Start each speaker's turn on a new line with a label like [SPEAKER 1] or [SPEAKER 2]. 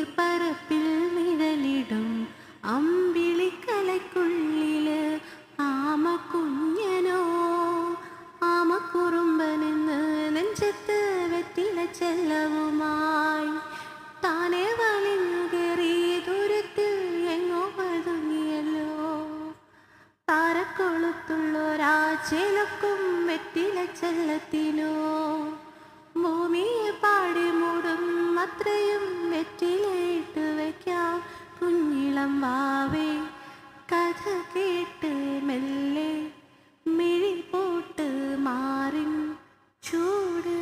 [SPEAKER 1] നീർപ്പരപ്പിൽ നിഴലിടും അമ്പിളിക്കലയ്ക്കുള്ളില് ആമക്കുഞ്ഞനോ ആമക്കുറുമ്പനെന്ന് നെഞ്ചത്ത് വെറ്റില ചെല്ലവുമായി താനെ വലിഞ്ഞു കയറി ദൂരത്തിൽ എങ്ങോ പതുങ്ങിയല്ലോ. താരക്കൊളുത്തുള്ളൊരാച്ചേലൊക്കും വെറ്റില ചെല്ലത്തിനോ ഭൂമിയെ പാടി മൂടും അത്രയും വെറ്റിലയിട്ട് വയ്ക്കാം. കുഞ്ഞിളം വാവേ കഥ കേട്ട് മെല്ലെ മിഴി പോട്ട് മാറിൻ ചൂട്